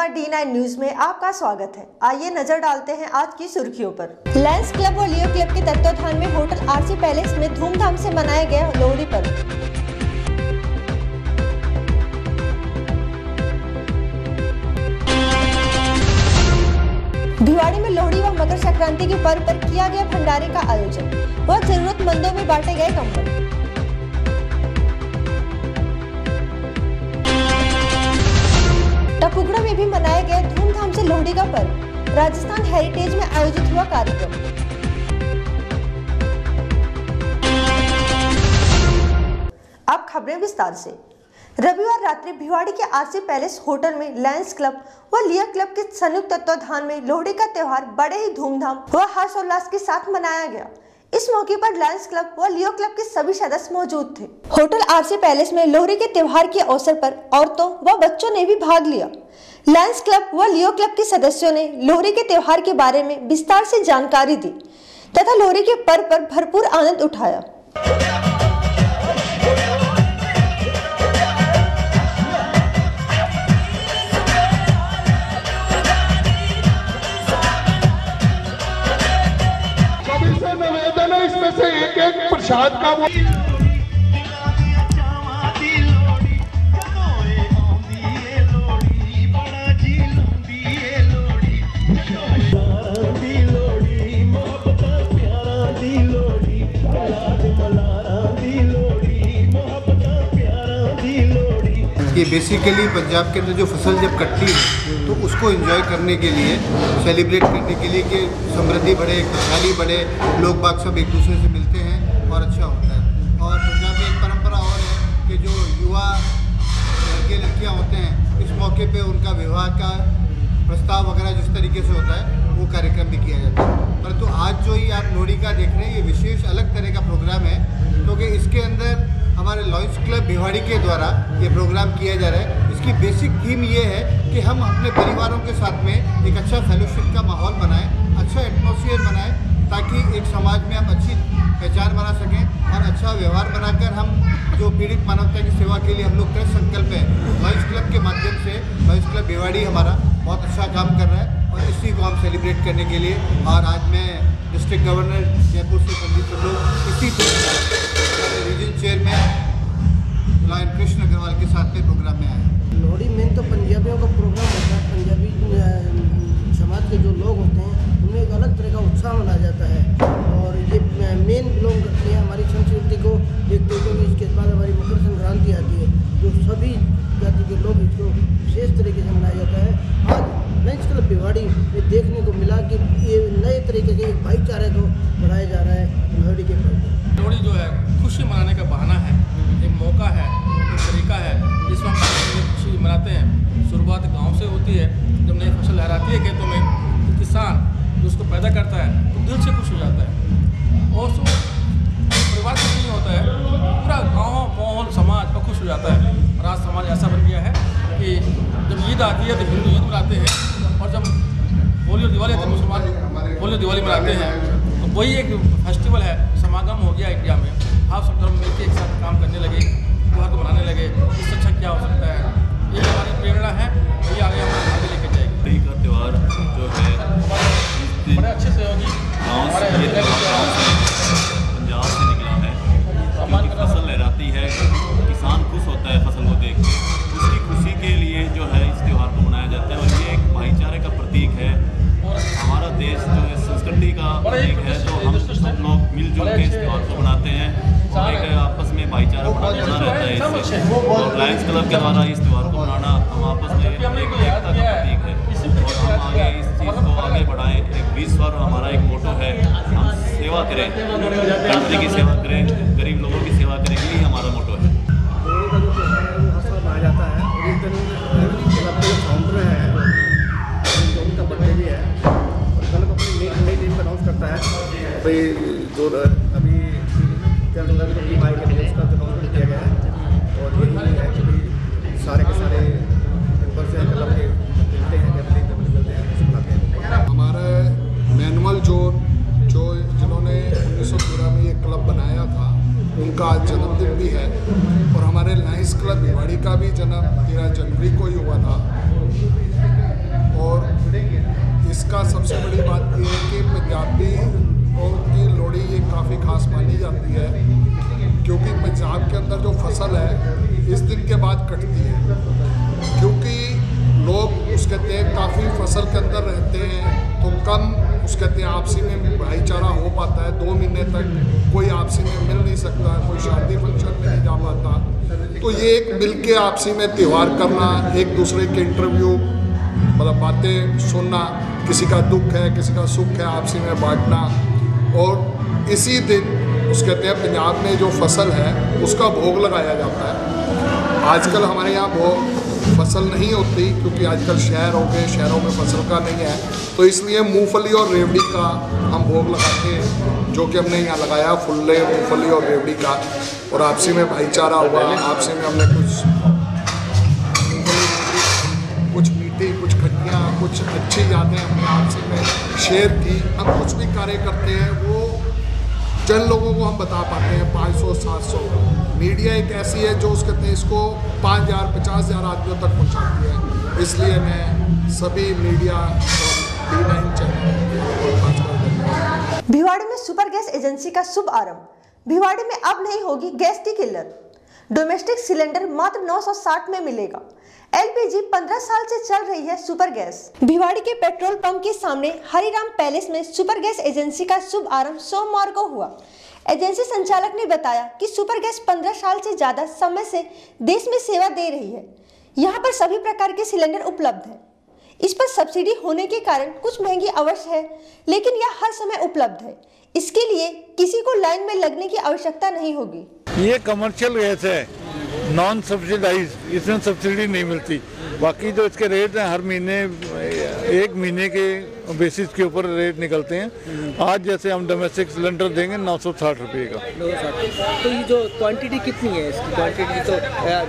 गरिमा D9 news में आपका स्वागत है। आइए नजर डालते हैं आज की सुर्खियों पर। लायंस क्लब और लियो क्लब के तत्वाधान में होटल आरसी पैलेस में धूमधाम से मनाया गया लोहड़ी पर्व। भिवाड़ी में लोहड़ी व मकर संक्रांति के पर्व पर किया गया भंडारे का आयोजन व जरूरतमंदों में बांटे गए कंबल। टपुगड़ा में भी मनाया गया धूमधाम से लोहड़ी का पर्व। राजस्थान हेरिटेज में आयोजित हुआ कार्यक्रम। अब खबरें विस्तार से। रविवार रात्रि भिवाड़ी के आरसी पैलेस होटल में लायंस क्लब व लियो क्लब के संयुक्त तत्वाधान में लोहड़ी का त्योहार बड़े ही धूमधाम व हर्षोल्लास के साथ मनाया गया। इस मौके पर लायंस क्लब व लियो क्लब के सभी सदस्य मौजूद थे। होटल आरसी पैलेस में लोहड़ी के त्योहार के अवसर पर औरतों व बच्चों ने भी भाग लिया। लायंस क्लब व लियो क्लब के सदस्यों ने लोहड़ी के त्योहार के बारे में विस्तार से जानकारी दी तथा लोहड़ी के पर्व पर भरपूर आनंद उठाया। इसमें से एक प्रसाद का वो ये बेसिकली पंजाब के अंदर जो फसल जब कटती है तो उसको एंजॉय करने के लिए, सेलिब्रेट करने के लिए कि समृद्धि बढ़े, खुशहाली बढ़े, लोग बाग सब एक दूसरे से मिलते हैं और अच्छा होता है। और पंजाब में एक परंपरा और है कि जो युवा लड़के लड़कियाँ होते हैं इस मौके पे उनका विवाह का प्रस्ताव वगैरह जिस तरीके से होता है वो कार्यक्रम भी किया जाता है। परंतु आज जो ये आप लोहड़ी का देख रहे हैं ये विशेष अलग तरह का प्रोग्राम है क्योंकि इसके अंदर हमारे लायंस क्लब भिवाड़ी के द्वारा ये प्रोग्राम किया जा रहा है। इसकी बेसिक थीम ये है कि हम अपने परिवारों के साथ में एक अच्छा फेलोशिप का माहौल बनाएं, अच्छा एटमॉस्फेयर बनाएं ताकि एक समाज में हम अच्छी पहचान बना सकें और अच्छा व्यवहार बनाकर हम जो पीड़ित मानवता की सेवा के लिए हम लोग कृत संकल्प है। लायंस क्लब के माध्यम से लायंस क्लब भिवाड़ी हमारा बहुत अच्छा काम कर रहा है और इसी को हम सेलिब्रेट करने के लिए और आज मैं डिस्ट्रिक्ट गवर्नर जयपुर से पंडित लोग इसी reason chairman Lion Krishna Agrawal के साथ में प्रोग्राम में आए। लोहड़ी मेन तो पंजाबियों का प्रोग्राम होता है। पंजाबी समाज के जो लोग होते हैं उनमें एक अलग तरह का उत्साह मनाया जाता है और ये मेन बिलोंग करती है हमारी संस्कृति को देखते हुए। क्योंकि इसके बाद हमारी मकर संक्रांति आती है जो सभी जाति के लोग इसको विशेष तरीके से मनाया जाता है। आज लायंस क्लब भिवाड़ी में देखने को मिला कि ये नए तरीके के एक भाईचारे को बढ़ाया जा रहा है। लोहड़ी के पर्व लोहड़ी जो है खुशी मनाने का बहाना है, एक मौका है, एक तरीका है जिसमें हम खुशी मनाते हैं। शुरुआत गांव से होती है। जब नई फसल लहराती है खेतों में तो किसान जो उसको पैदा करता है तो दिल से खुश हो जाता है और परिवार खुश नहीं होता है, पूरा गांव माहौल समाज का खुश हो जाता है। और आज समाज ऐसा बन गया है कि जब ईद आती है तो हिंदू ईद मनाते हैं और जब होली और दिवाली आती है मुसलमान होली और दिवाली मनाते हैं। तो वही एक फेस्टिवल है, समागम हो गया इंडिया में। आप सब धर्म मिलकर एक साथ काम करने लगे, त्योहार को मनाने लगे। इससे अच्छा क्या हो सकता है? ये हमारी प्रेरणा है, ये आगे हम आगे लेके जाएंगे। लोहड़ी का त्यौहार जो है बड़े अच्छे से होगी। पंजाब से निकला है क्योंकि फसल लहराती है, किसान खुश होता है फसल को देख के। उसकी खुशी के लिए जो है इस त्यौहार को मनाया जाता है और ये एक भाईचारे का प्रतीक है। हमारा देश जो है संस्कृति का प्रतीक है, तो हम सब लोग मिलजुल के इस त्यौहार को मनाते हैं और एक आपस में भाईचारा बना रहता है इससे। और लायंस क्लब के द्वारा इस त्यौहार को मनाना हम आपस में एक एकता का प्रतीक है और हम आगे इस चीज़ को आगे बढ़ाएं। एक विश्व और हमारा एक मोटो है, हम सेवा करें, कंट्री की सेवा करें, गरीब लोगों की सेवा करें, यही हमारा मोटो है। लोहड़ी का जो त्यौहार है वो हर साल मनाया जाता है और इस दिन क्लब के जो फाउंडर हैं उनका बर्थडे भी है और कल को अपनी नई टीम को अनाउंस करता है। भाई जो अभी जनरल टीम आई है उसका अनाउंसमेंट किया गया है और यही है कि सारे के सारे मेंबर से क्लब के मिलते हैं, मिलते हैं। हमारे मैनुअल जो जिन्होंने 1913 में ये क्लब बनाया था उनका आज जन्मदिन भी है और हमारे लायंस क्लब भिवाड़ी का भी जन्म 13 जनवरी को ही हुआ था। कटती है, क्योंकि लोग उस कहते हैं काफ़ी फसल के अंदर रहते हैं तो कम उस कहते हैं आपसी में भाईचारा हो पाता है। 2 महीने तक कोई आपसी में मिल नहीं सकता, कोई शादी फंक्शन में नहीं जा पाता। तो ये एक मिल के आपसी में त्यौहार करना, एक दूसरे के इंटरव्यू मतलब बातें सुनना, किसी का दुख है किसी का सुख है आपसी में बांटना, और इसी दिन उस कहते हैं पंजाब में जो फसल है उसका भोग लगाया जाता है। आजकल हमारे यहाँ भोग फसल नहीं होती क्योंकि आजकल शहर हो गए, शहरों में फसल का नहीं है, तो इसलिए मूंगफली और रेवड़ी का हम भोग लगाते हैं, जो कि हमने यहाँ लगाया फुल्ले मूंगफली और रेवड़ी का। और आपसी में भाईचारा हुआ, आपसी में हमने कुछ मीठी कुछ खट्टियाँ कुछ अच्छी यादें हमने आपसी में शेयर की। हम कुछ भी कार्य करते हैं वो चंद लोगों को हम बता पाते हैं, 500-700। मीडिया एक ऐसी है जो उस कहते हैं इसको 5,000-50,000 आदमियों तक पहुंचाती है। इसलिए मैं सभी मीडिया और D9 चैनल। भिवाड़ी में सुपर गैस एजेंसी का शुभ आरंभ। भिवाड़ी में अब नहीं होगी गैस की किल्लत। डोमेस्टिक सिलेंडर मात्र 960 में मिलेगा। LPG 15 साल से चल रही है सुपर गैस। भिवाड़ी के पेट्रोल पंप के सामने हरिराम पैलेस में सुपर गैस एजेंसी का शुभ आरंभ सोमवार को हुआ। एजेंसी संचालक ने बताया कि सुपर गैस 15 साल से ज्यादा समय से देश में सेवा दे रही है। यहाँ पर सभी प्रकार के सिलेंडर उपलब्ध है। इस पर सब्सिडी होने के कारण कुछ महंगी अवश्य है, लेकिन यह हर समय उपलब्ध है। इसके लिए किसी को लाइन में लगने की आवश्यकता नहीं होगी। ये कमर्शियल गैस है, नॉन सब्सिडाइज, इसमें सब्सिडी नहीं मिलती। बाकी जो इसके रेट हैं हर महीने 1 महीने के बेसिस के ऊपर रेट निकलते हैं। आज जैसे हम डोमेस्टिक सिलेंडर देंगे 960 रुपये का। 960। तो ये जो क्वांटिटी कितनी है इसकी? क्वांटिटी तो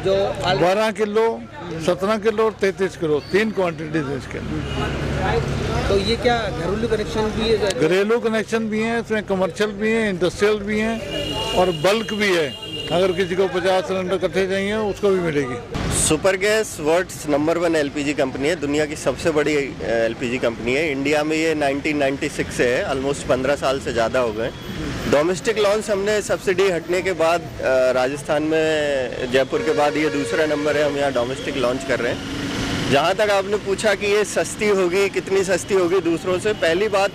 जो 12 किलो, 17 किलो और 33 किलो 3 क्वांटिटीज है इसके। तो ये क्या घरेलू कनेक्शन भी है? घरेलू कनेक्शन भी हैं, इसमें कमर्शियल भी हैं, इंडस्ट्रियल भी हैं और बल्क भी है। अगर किसी को 50 सिलेंडर इकट्ठे चाहिए उसको भी मिलेगी। Super Gas world's number 1 LPG company है, दुनिया की सबसे बड़ी LPG कंपनी है। इंडिया में ये 1996 से है, ऑलमोस्ट 15 साल से ज़्यादा हो गए। डोमेस्टिक लॉन्च हमने सब्सिडी हटने के बाद राजस्थान में जयपुर के बाद ये दूसरा नंबर है, हम यहाँ डोमेस्टिक लॉन्च कर रहे हैं। जहाँ तक आपने पूछा कि ये सस्ती होगी, कितनी सस्ती होगी दूसरों से, पहली बात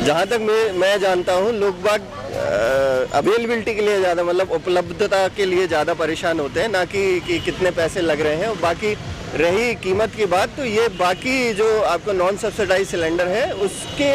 जहाँ तक मैं जानता हूँ लोग बाग अवेलेबिलिटी के लिए ज़्यादा मतलब उपलब्धता के लिए ज़्यादा परेशान होते हैं, ना कि कितने पैसे लग रहे हैं। और बाकी रही कीमत की बात, तो ये बाकी जो आपको नॉन सब्सिडाइज सिलेंडर है उसके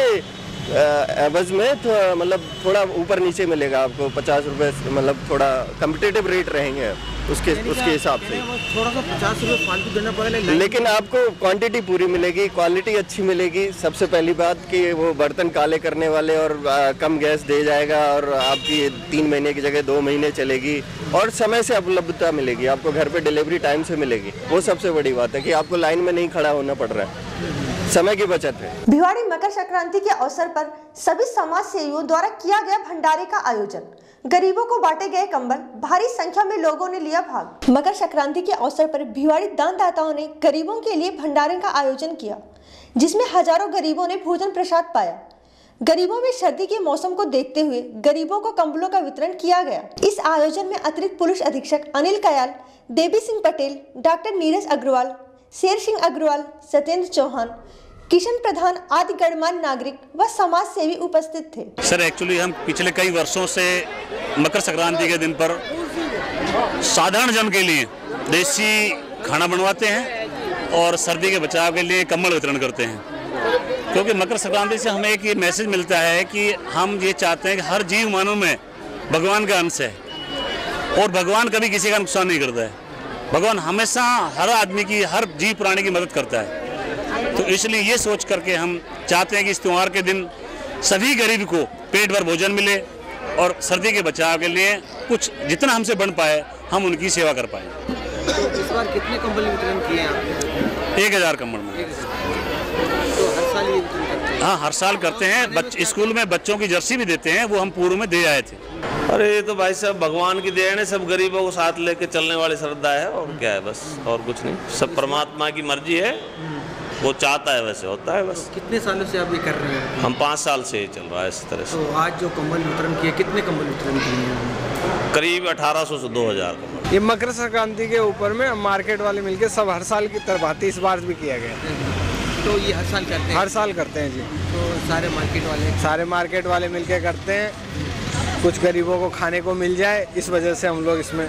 एवज में तो मतलब थोड़ा ऊपर नीचे मिलेगा आपको 50 रुपये, मतलब थोड़ा कम्पिटिटिव रेट रहेंगे उसके हिसाब से। थोड़ा सा 50 रुपये फालतू देना पड़ेगा, लेकिन आपको क्वांटिटी पूरी मिलेगी, क्वालिटी अच्छी मिलेगी। सबसे पहली बात कि वो बर्तन काले करने वाले और कम गैस दे जाएगा और आपकी 3 महीने की जगह 2 महीने चलेगी और समय से उपलब्धता मिलेगी, आपको घर पे डिलीवरी टाइम से मिलेगी। वो सबसे बड़ी बात है कि आपको लाइन में नहीं खड़ा होना पड़ रहा है, समय की बचत है। भिवाड़ी मकर संक्रांति के अवसर पर सभी समाज सेवियों द्वारा किया गया भंडारे का आयोजन। गरीबों को बांटे गए कंबल, भारी संख्या में लोगों ने लिया भाग। मकर संक्रांति के अवसर पर भिवाड़ी दानदाताओं ने गरीबों के लिए भंडारे का आयोजन किया, जिसमें हजारों गरीबों ने भोजन प्रसाद पाया। गरीबों में सर्दी के मौसम को देखते हुए गरीबों को कंबलों का वितरण किया गया। इस आयोजन में अतिरिक्त पुलिस अधीक्षक अनिल कयाल, देवी सिंह पटेल, डॉक्टर नीरज अग्रवाल, शेर सिंह अग्रवाल, सत्येंद्र चौहान, किशन प्रधान आदि गणमान्य नागरिक व समाज सेवी उपस्थित थे। सर एक्चुअली हम पिछले कई वर्षों से मकर संक्रांति के दिन पर साधारण जन के लिए देसी खाना बनवाते हैं और सर्दी के बचाव के लिए कंबल वितरण करते हैं, क्योंकि मकर संक्रांति से हमें एक ये मैसेज मिलता है कि हम ये चाहते हैं कि हर जीव मानव में भगवान का अंश है और भगवान कभी किसी का नुकसान नहीं करता है। भगवान हमेशा हर आदमी की, हर जीव प्राणी की मदद करता है। तो इसलिए ये सोच करके हम चाहते हैं कि इस त्यौहार के दिन सभी गरीब को पेट भर भोजन मिले और सर्दी के बचाव के लिए कुछ जितना हमसे बन पाए हम उनकी सेवा कर पाए। इस बार कितने कंबल वितरण किए आप? 1000 कंबल में। तो हर साल ये वितरण करते हैं? हाँ, हर साल करते हैं। स्कूल में बच्चों की जर्सी भी देते हैं, वो हम पूर्व में दे आए थे। अरे ये तो भाई साहब भगवान की देन है, सब गरीबों को साथ लेके चलने वाली श्रद्धा है और क्या है, बस और कुछ नहीं। सब परमात्मा की मर्जी है, वो चाहता है वैसे होता है बस। कितने सालों से आप ये कर रहे हैं? हम 5 साल से चल रहा है इस तरह से। तो आज जो कंबल वितरण किए, कितने कंबल वितरण किए हैं? करीब 1800 से 2000 का। ये मकर संक्रांति के ऊपर में मार्केट वाले मिलके सब हर साल की तरह भांति इस बार भी किया गया। तो ये हर साल करते हैं? हर साल करते हैं जी। तो सारे मार्केट वाले मिलके करते हैं, कुछ गरीबों को खाने को मिल जाए, इस वजह से हम लोग इसमें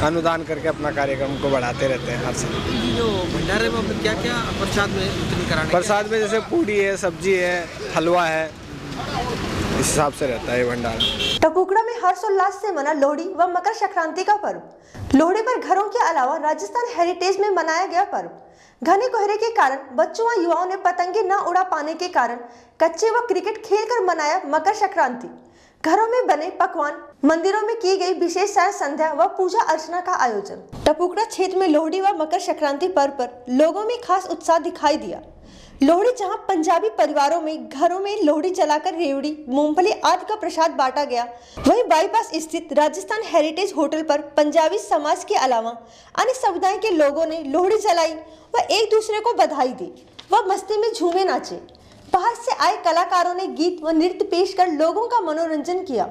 अनुदान करके अपना कार्यक्रम को बढ़ाते रहते हैं हर साल। जो भंडारे में क्या क्या प्रसाद में वितरण कराने? प्रसाद में जैसे पूड़ी है, सब्जी है, हलवा है, इस हिसाब से रहता है भंडारा। टपुकड़ा में हर्षोल्लास से मना लोहड़ी व मकर संक्रांति का पर्व। लोहड़ी पर घरों के अलावा राजस्थान हेरिटेज में मनाया गया पर्व। घने कोहरे के कारण बच्चों व युवाओं ने पतंगे न उड़ा पाने के कारण कच्चे व क्रिकेट खेलकर मनाया मकर संक्रांति। घरों में बने पकवान, मंदिरों में की गई विशेष साय संध्या व पूजा अर्चना का आयोजन। टपुकड़ा क्षेत्र में लोहड़ी व मकर संक्रांति पर्व पर लोगों में खास उत्साह दिखाई दिया। लोहड़ी जहां पंजाबी परिवारों में घरों में लोहड़ी जलाकर रेवड़ी, मूंगफली आदि का प्रसाद बांटा गया, वहीं बाईपास स्थित राजस्थान हेरिटेज होटल पर पंजाबी समाज के अलावा अन्य समुदाय के लोगों ने लोहड़ी जलाई व एक दूसरे को बधाई दी व मस्ती में झूमे नाचे। बाहर से आए कलाकारों ने गीत व नृत्य पेश कर लोगों का मनोरंजन किया।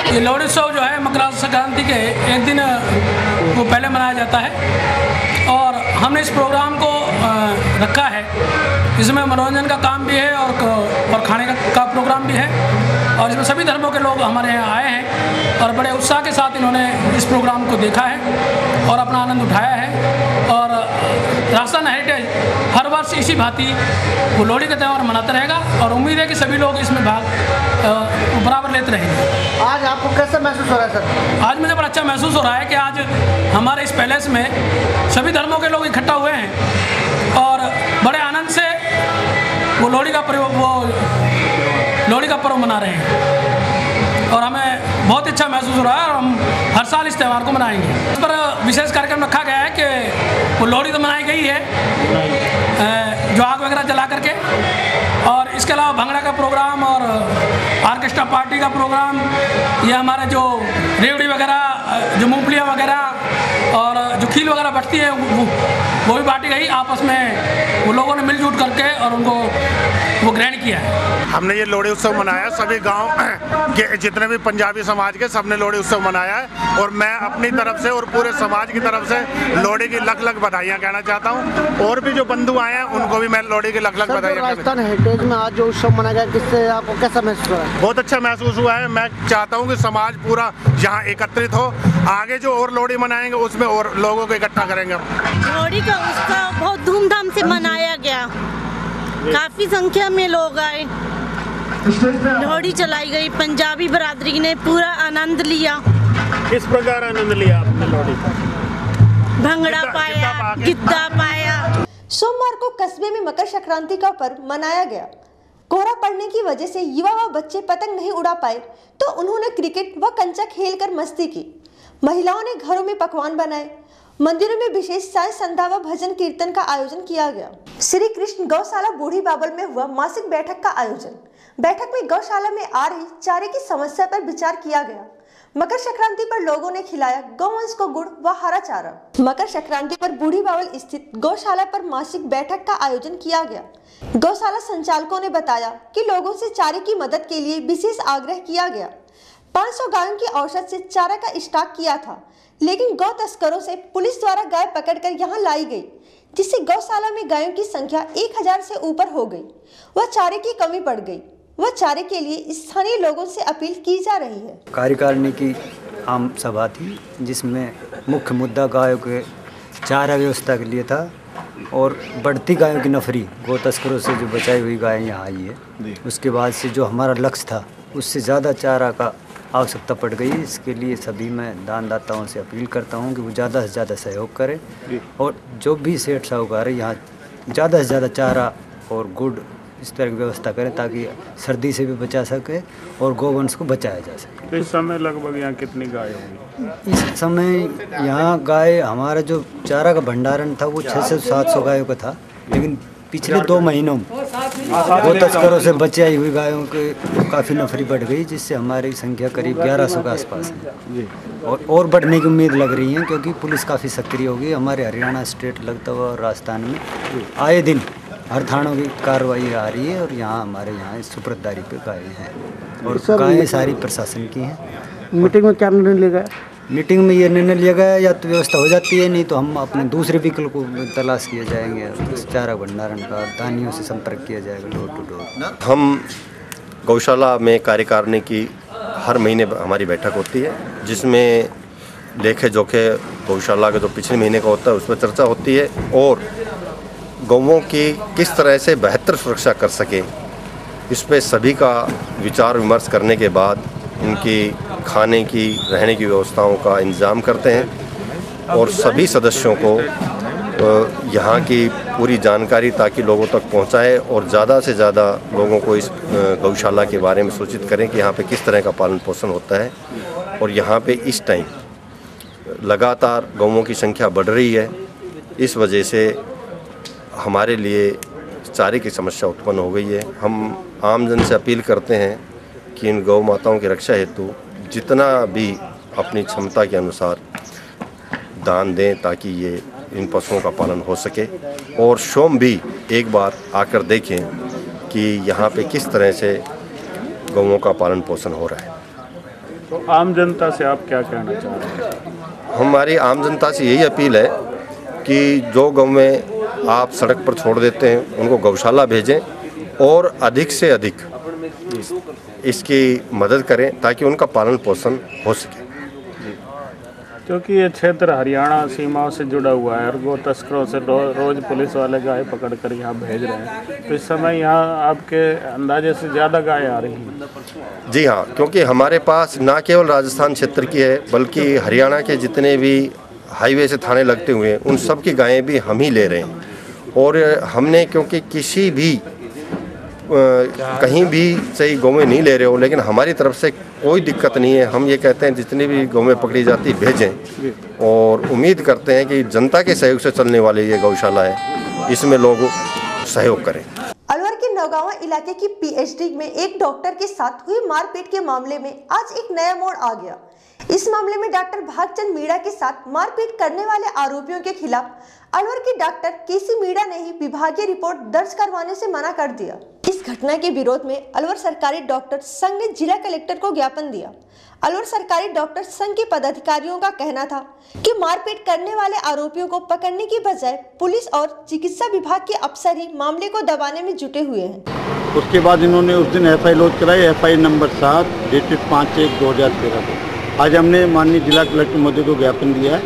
ये लोहड़ी उत्सव जो है मकर संक्रांति के एक दिन वो पहले मनाया जाता है और हमने इस प्रोग्राम को रखा है। इसमें मनोरंजन का काम भी है और खाने का प्रोग्राम भी है और इसमें सभी धर्मों के लोग हमारे यहाँ आए हैं और बड़े उत्साह के साथ इन्होंने इस प्रोग्राम को देखा है और अपना आनंद उठाया है। और राजस्थान हेरिटेज हर वर्ष इसी भांति वो लोहड़ी का त्यौहार मनाता रहेगा और उम्मीद है कि सभी लोग इसमें भाग बराबर लेते रहेंगे। आज आपको कैसा महसूस हो रहा है सर? आज मुझे बड़ा अच्छा महसूस हो रहा है कि आज हमारे इस पैलेस में सभी धर्मों के लोग इकट्ठा हुए हैं और बड़े आनंद से वो लोहड़ी का पर्व मना रहे हैं और हमें बहुत अच्छा महसूस हो रहा है और हम हर साल इस त्यौहार को मनाएंगे। इस पर विशेष कार्यक्रम रखा गया है कि वो लोहड़ी तो मनाई गई है जो आग वगैरह जला करके, और इसके अलावा भंगड़ा का प्रोग्राम और ऑर्केस्ट्रा पार्टी का प्रोग्राम, ये हमारे जो रेवड़ी वगैरह, जो मूंगफलियाँ वगैरह और जो खील वगैरह बटती है वो भी बांटी गई। आपस में वो लोगों ने मिलजुल करके और उनको वो ग्रहण किया है। हमने ये लोहड़ी उत्सव मनाया, सभी गांव के जितने भी पंजाबी समाज के सबने लोहड़ी उत्सव मनाया है और मैं अपनी तरफ से और पूरे समाज की तरफ से लोहड़ी की लख लख बधाइयाँ कहना चाहता हूँ और भी जो बंधु आए हैं उनको भी मैं लोहड़ी की लख लख बधाइयाँ। राजस्थान हेरिटेज में आज जो उत्सव मनाया गया, किससे आपको कैसा महसूस हो रहा है? बहुत अच्छा महसूस हुआ है। मैं चाहता हूँ कि समाज पूरा यहाँ एकत्रित हो, आगे जो और लोहड़ी मनाएंगे उसमें और लोगों को इकट्ठा करेंगे। लोहड़ी का उत्सव बहुत धूमधाम से मनाया गया, काफी संख्या में लोग आए, लोहड़ी चलाई गई, पंजाबी बरादरी ने पूरा आनंद लिया। किस प्रकार आनंद लिया आपने लोहड़ी का? भंगड़ा पाया, गिद्दा पाया। सोमवार को कस्बे में मकर संक्रांति का पर्व मनाया गया। कोहरा पड़ने की वजह से युवा व बच्चे पतंग नहीं उड़ा पाए तो उन्होंने क्रिकेट व कंचा खेलकर मस्ती की। महिलाओं ने घरों में पकवान बनाए, मंदिरों में विशेष साय संध्या व भजन कीर्तन का आयोजन किया गया। श्री कृष्ण गौशाला बूढ़ी बाबल में हुआ मासिक बैठक का आयोजन। बैठक में गौशाला में आ रही चारे की समस्या पर विचार किया गया। मकर संक्रांति पर लोगों ने खिलाया गौवंश को गुड़ व हरा चारा। मकर संक्रांति पर बूढ़ी बावल स्थित गौशाला पर मासिक बैठक का आयोजन किया गया। गौशाला संचालकों ने बताया कि लोगों से चारे की मदद के लिए विशेष आग्रह किया गया। 500 गायों की औसत से चारा का स्टॉक किया था, लेकिन गौ तस्करों से पुलिस द्वारा गाय पकड़कर यहां लाई गई, जिससे गौशाला में गायों की संख्या 1000 से ऊपर हो गई। वह चारे की कमी पड़ गई। वह चारे के लिए स्थानीय लोगों से अपील की जा रही है। कार्यकारिणी की आम सभा थी, जिसमें मुख्य मुद्दा गायों के चारा व्यवस्था के लिए था और बढ़ती गायों की नफरी, गौ तस्करों से जो बचाई हुई गायें यहाँ आई है, उसके बाद से जो हमारा लक्ष्य था उससे ज़्यादा चारा का आवश्यकता पड़ गई। इसके लिए सभी मैं दानदाताओं से अपील करता हूँ कि वो ज़्यादा से ज़्यादा सहयोग करें और जो भी सेठ साहूकार है यहाँ ज़्यादा से ज़्यादा चारा और गुड़ इस तरह की व्यवस्था करें ताकि सर्दी से भी बचा सके और गौवंश को बचाया जा सके। इस समय लगभग यहाँ कितनी गाय होंगी? इस समय यहाँ गाय, हमारा जो चारा का भंडारण था वो 600 से 700 गायों का था, लेकिन पिछले 2 महीनों में गौ तस्करों से बचाई हुई गायों के काफ़ी नफरी बढ़ गई, जिससे हमारी संख्या करीब 1100 के आसपास है और बढ़ने की उम्मीद लग रही है, क्योंकि पुलिस काफ़ी सक्रिय होगी। हमारे हरियाणा स्टेट लगता हुआ और राजस्थान में आए दिन हर थानों की कार्रवाई आ रही है और यहाँ हमारे यहाँ सुपुर्ददारी पे गायें हैं और गायें सारी प्रशासन की हैं। मीटिंग में क्या निर्णय लिया गया? मीटिंग में ये निर्णय लिया गया या तो व्यवस्था हो जाती है, नहीं तो हम अपने दूसरे विकल्प को तलाश किए जाएंगे। चारा भंडारण का दानियों से संपर्क किया जाएगा डोर टू डोर। हम गौशाला में कार्यकारिणी की हर महीने हमारी बैठक होती है, जिसमें लेखे जोखे गौशाला का जो पिछले महीने का होता है उस पर चर्चा होती है और गौओं की किस तरह से बेहतर सुरक्षा कर सके, इस पे सभी का विचार विमर्श करने के बाद इनकी खाने की, रहने की व्यवस्थाओं का इंतज़ाम करते हैं और सभी सदस्यों को यहाँ की पूरी जानकारी ताकि लोगों तक पहुँचाए और ज़्यादा से ज़्यादा लोगों को इस गौशाला के बारे में सूचित करें कि यहाँ पे किस तरह का पालन पोषण होता है। और यहाँ पे इस टाइम लगातार गौओं की संख्या बढ़ रही है, इस वजह से हमारे लिए चारे की समस्या उत्पन्न हो गई है। हम आमजन से अपील करते हैं कि इन गौ माताओं की रक्षा हेतु जितना भी अपनी क्षमता के अनुसार दान दें ताकि ये इन पशुओं का पालन हो सके और स्वयं भी एक बार आकर देखें कि यहाँ पे किस तरह से गौओं का पालन पोषण हो रहा है। तो आम जनता से आप क्या कहना चाह रहे हैं? हमारी आम जनता से यही अपील है कि जो गौएं आप सड़क पर छोड़ देते हैं उनको गौशाला भेजें और अधिक से अधिक इसकी मदद करें ताकि उनका पालन पोषण हो सके, क्योंकि ये क्षेत्र हरियाणा सीमाओं से जुड़ा हुआ है और गौ तस्करों से रोज पुलिस वाले गाय पकड़ कर यहाँ भेज रहे हैं। तो इस समय यहाँ आपके अंदाजे से ज़्यादा गाय आ रही हैं? जी हाँ, क्योंकि हमारे पास ना केवल राजस्थान क्षेत्र की है बल्कि हरियाणा के जितने भी हाईवे से थाने लगते हुए हैं उन सब की गायें भी हम ही ले रहे हैं। और हमने क्योंकि किसी भी कहीं भी सही गौएं नहीं ले रहे हो, लेकिन हमारी तरफ से कोई दिक्कत नहीं है। हम ये कहते हैं जितनी भी गौएं पकड़ी जाती भेजें और उम्मीद करते हैं कि जनता के सहयोग से चलने वाली ये गौशाला है, इसमें लोग सहयोग करें। अलवर के नौगांवा इलाके की पीएचडी में एक डॉक्टर के साथ हुई मारपीट के मामले में आज एक नया मोड़ आ गया। इस मामले में डॉक्टर भागचंद मीणा के साथ मारपीट करने वाले आरोपियों के खिलाफ अलवर के डॉक्टर केसी मीणा ने ही विभागीय रिपोर्ट दर्ज करवाने से मना कर दिया। इस घटना के विरोध में अलवर सरकारी डॉक्टर संघ ने जिला कलेक्टर को ज्ञापन दिया। अलवर सरकारी डॉक्टर संघ के पदाधिकारियों का कहना था कि मारपीट करने वाले आरोपियों को पकड़ने की बजाय पुलिस और चिकित्सा विभाग के अफसर ही मामले को दबाने में जुटे हुए हैं। उसके बाद इन्होंने उस दिन एफआई लॉन्च कराई, एफआई नंबर 7 डेटेड 5/1/2013 को। आज हमने माननीय जिला कलेक्टर महोदय को ज्ञापन दिया है।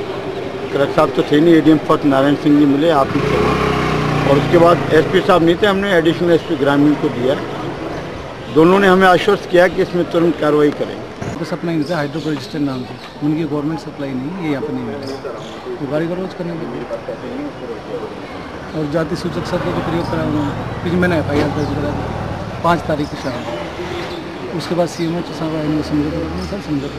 कलेक्टर साहब तो थे नहीं, एडीएम फर्स्ट नारायण सिंह जी मिले, आप ही थे, और उसके बाद एसपी साहब नहीं थे, हमने एडिशनल एसपी ग्रामीण को दिया। दोनों ने हमें आश्वस्त किया कि इसमें तुरंत कार्रवाई करेंगे। तो सप्लाई नहीं था, हाइड्रो रजिस्टर्ड नाम थी, उनकी गवर्नमेंट सप्लाई नहीं, ये यहाँ पर नहीं मिला, तो गाड़ी का रोज करने लगे और जाति सूचक शब्द का प्रयोग करा उन्होंने। फिर मैंने FIR दर्ज करा दी 5 तारीख की शाम। उसके बाद CMO साहब आए, समझौता सर समझौता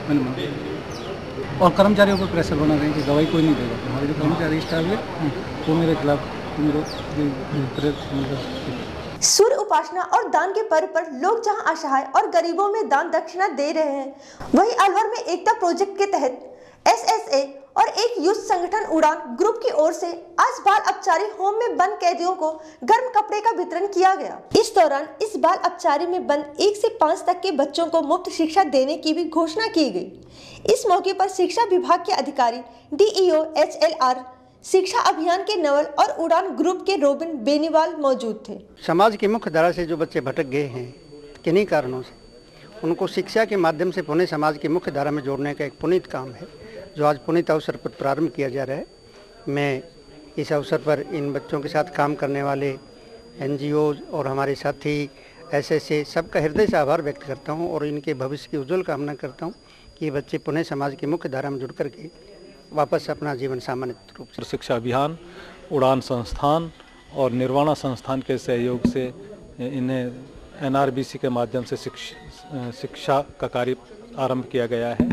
मैंने मांगा और कर्मचारियों पर प्रेशर बना रहे हैं कि गवाही कोई नहीं देगा। हमारे जो कर्मचारी स्टाफ है वो मेरे खिलाफ सूर्य उपासना और दान के पर्व पर लोग जहां असहाय और गरीबों में दान दक्षिणा दे रहे हैं, वहीं अलवर में एकता प्रोजेक्ट के तहत SSA और एक युद्ध संगठन उड़ान ग्रुप की ओर से आज बाल अपचारी होम में बंद कैदियों को गर्म कपड़े का वितरण किया गया। इस दौरान इस बाल अपचारी में बंद 1 से 5 तक के बच्चों को मुफ्त शिक्षा देने की भी घोषणा की गई। इस मौके पर शिक्षा विभाग के अधिकारी DEO HLR, शिक्षा अभियान के नवल और उड़ान ग्रुप के रोबिन बेनीवाल मौजूद थे। समाज की मुख्य धारा से जो बच्चे भटक गए हैं किन्हीं कारणों से, उनको शिक्षा के माध्यम से पुनः समाज की मुख्य धारा में जोड़ने का एक पुनीत काम है जो आज पुनीत अवसर पर प्रारंभ किया जा रहा है। मैं इस अवसर पर इन बच्चों के साथ काम करने वाले NGOs और हमारे साथी SSA सबका हृदय से आभार व्यक्त करता हूं और इनके भविष्य की उज्जवल कामना करता हूं कि ये बच्चे पुनः समाज की मुख्य धारा में जुड़ करके वापस अपना जीवन सामान्य रूप से। शिक्षा अभियान, उड़ान संस्थान और निर्वाणा संस्थान के सहयोग से इन्हें NRBC के माध्यम से शिक्षा का कार्य आरंभ किया गया है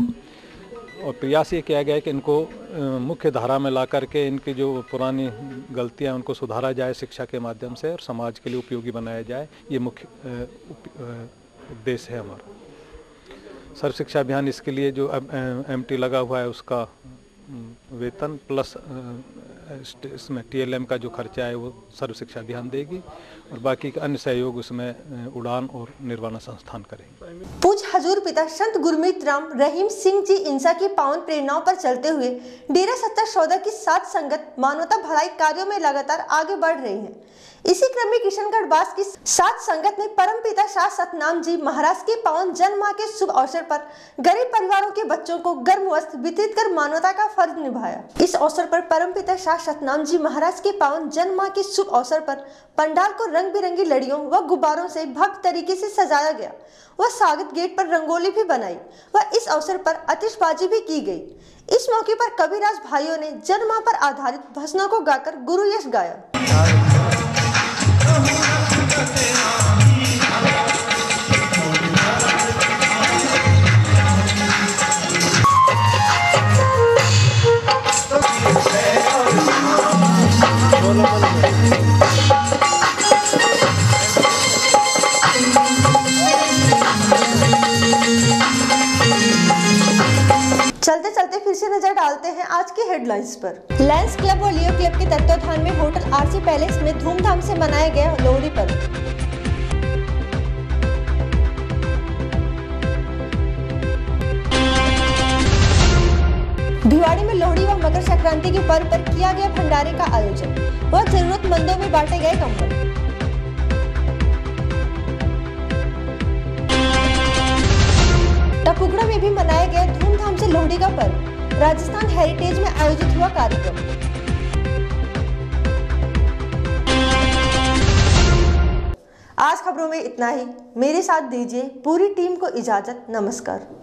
और प्रयास ये किया गया है कि इनको मुख्य धारा में ला करके इनकी जो पुरानी गलतियां उनको सुधारा जाए शिक्षा के माध्यम से और समाज के लिए उपयोगी बनाया जाए। ये मुख्य उद्देश्य है हमारा। सर्व शिक्षा अभियान इसके लिए जो MT लगा हुआ है उसका वेतन प्लस इसमें TLM का जो खर्चा है वो सर्व शिक्षा अभियान देगी और बाकी का अन्य सहयोग उसमें उड़ान और निर्वाणा संस्थान करेंगे। पूज्य हजूर पिता संत गुरमीत राम रहीम सिंह जी इंसा की पावन प्रेरणाओं पर चलते हुए डेरा सच्चा सौदा की साथ संगत मानवता भलाई कार्यों में लगातार आगे बढ़ रही है। इसी क्रम में किशनगढ़ बास की सात संगत ने परम पिता शाह सतनाम जी महाराज के पावन जन्म माह के शुभ अवसर पर गरीब परिवारों के बच्चों को गर्म वस्त्र वितरित कर मानवता का फर्ज निभाया। इस अवसर पर परम पिता शाह सतनाम जी महाराज के पावन जन्म माह के शुभ अवसर पर पंडाल को रंग बिरंगी लड़ियों व गुब्बारों से भव्य तरीके से सजाया गया व स्वागत गेट पर रंगोली भी बनाई व इस अवसर पर आतिशबाजी भी की गई। इस मौके पर कबीराज भाइयों ने जन्म माह पर आधारित भजनों को गाकर गुरु यश गाया। चलते चलते फिर से नजर डालते हैं आज की हेडलाइंस पर। लायंस क्लब और लियो क्लब के तत्वाधान में होटल RC पैलेस में धूमधाम से मनाया गया लोहड़ी पर्व। भिवाड़ी में लोहड़ी व मकर संक्रांति के पर्व पर किया गया भंडारे का आयोजन व जरूरतमंदों में बांटे गए कंबल। टपुगड़ा में भी मनाया गया धूमधाम से लोहड़ी का पर्व। राजस्थान हेरिटेज में आयोजित हुआ कार्यक्रम। आज खबरों में इतना ही। मेरे साथ दीजिए पूरी टीम को इजाजत। नमस्कार।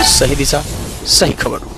सही दिशा, सही खबर।